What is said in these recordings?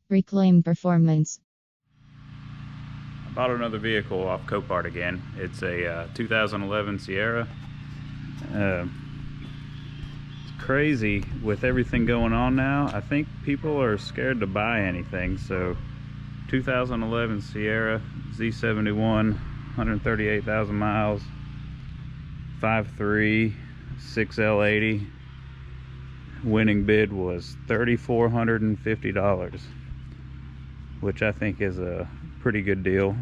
Reclaim performance. I bought another vehicle off Copart again. It's a 2011 Sierra. It's crazy with everything going on now. I think people are scared to buy anything. So 2011 Sierra Z71, 138,000 miles, 5.3, 6L80. Winning bid was $3,450, which I think is a pretty good deal.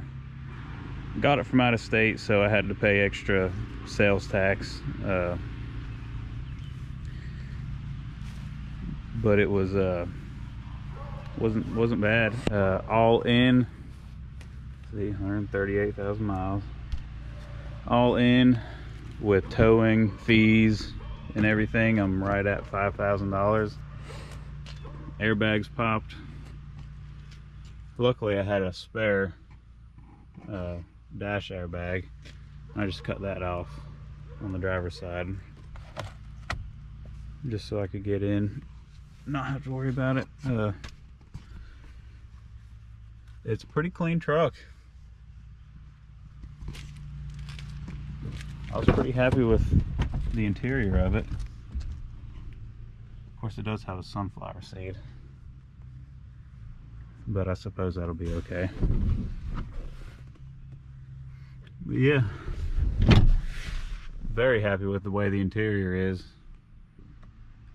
Got it from out of state, so I had to pay extra sales tax, but it was wasn't bad. All in, see, 138,000 miles, all in with towing, fees, and everything. I'm right at $5,000. Airbags popped. Luckily I had a spare dash airbag. I just cut that off on the driver's side just so I could get in, not have to worry about it. It's a pretty clean truck. I was pretty happy with the interior of it. Of course it does have a sunflower seed, but I suppose that'll be okay. But yeah, very happy with the way the interior is.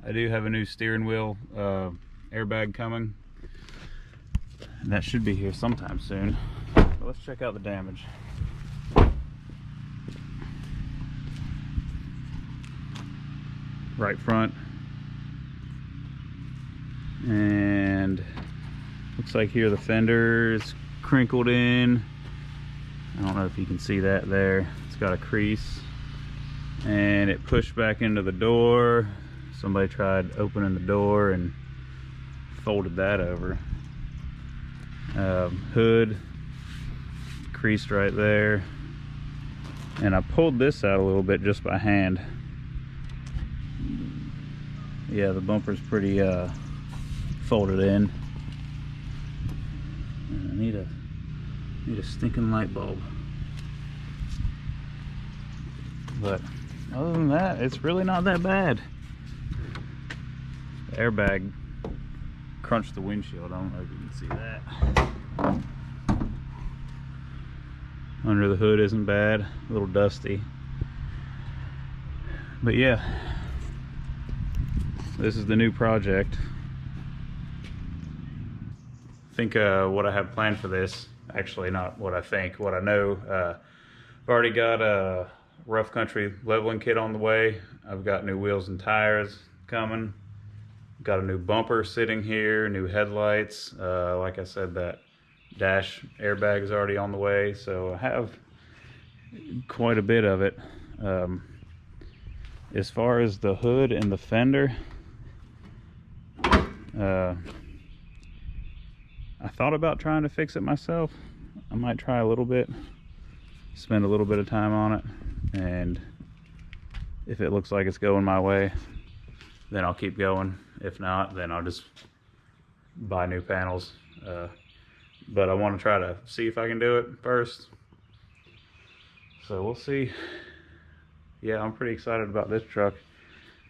I do have a new steering wheel airbag coming, and that should be here sometime soon. But let's check out the damage. Right front, and looks like here the fender is crinkled in. I don't know if you can see that there. It's got a crease, and it pushed back into the door. Somebody tried opening the door and folded that over. Hood creased right there, and I pulled this out a little bit just by hand. Yeah, the bumper's pretty folded in. I need a stinking light bulb. But other than that, it's really not that bad. The airbag crunched the windshield. I don't know if you can see that. Under the hood isn't bad, a little dusty. But yeah, this is the new project. I think what I have planned for this, actually not what I think, what I know, I've already got a rough country leveling kit on the way. I've got new wheels and tires coming. Got a new bumper sitting here, new headlights. Like I said, that dash airbag is already on the way, so I have quite a bit of it. As far as the hood and the fender, I thought about trying to fix it myself. I might try a little bit, spend a little bit of time on it, and if it looks like it's going my way, then I'll keep going. If not, then I'll just buy new panels. But I want to try to see if I can do it first. So we'll see. Yeah, I'm pretty excited about this truck.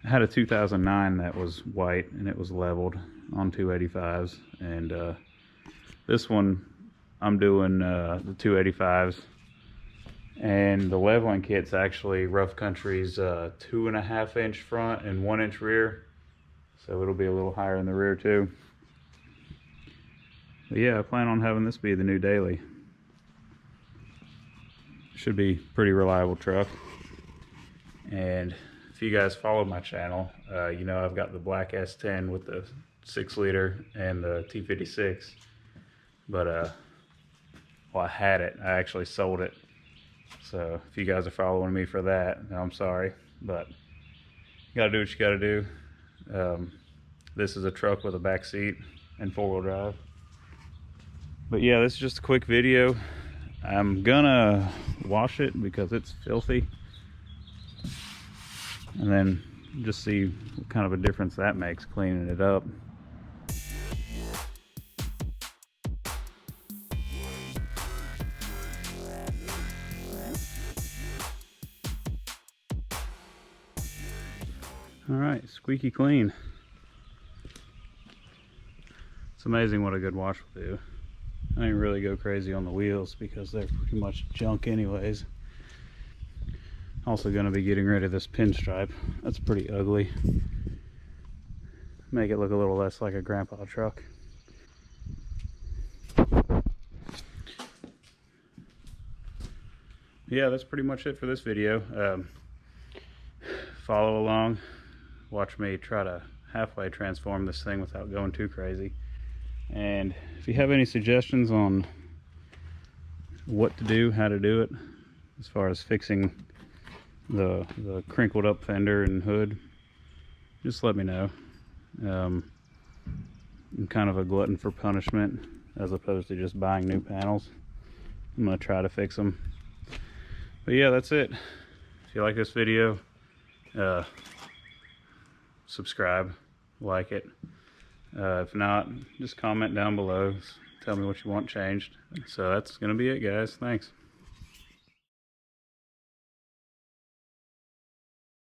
I had a 2009 that was white and it was leveled on 285s, and this one I'm doing the 285s, and the leveling kit's actually Rough Country's 2.5 inch front and 1 inch rear, so it'll be a little higher in the rear too. But yeah, I plan on having this be the new daily. Should be a pretty reliable truck. And if you guys follow my channel, you know I've got the black S10 with the 6-liter and the T56. But well, I had it. I actually sold it. So if you guys are following me for that, I'm sorry, but you gotta do what you gotta do. This is a truck with a back seat and 4-wheel drive. But yeah, this is just a quick video. I'm gonna wash it because it's filthy, and then just see what kind of a difference that makes cleaning it up. All right, squeaky clean. It's amazing what a good wash will do. I didn't really go crazy on the wheels because they're pretty much junk anyways. Also gonna be getting rid of this pinstripe. That's pretty ugly. Make it look a little less like a grandpa truck. Yeah, that's pretty much it for this video. Follow along, watch me try to halfway transform this thing without going too crazy. And if you have any suggestions on what to do, how to do it, as far as fixing the crinkled up fender and hood, just let me know. I'm kind of a glutton for punishment as opposed to just buying new panels. I'm gonna try to fix them. But yeah, that's it. If you like this video, subscribe, like it. If not, just comment down below, tell me what you want changed. So that's gonna be it, guys. Thanks.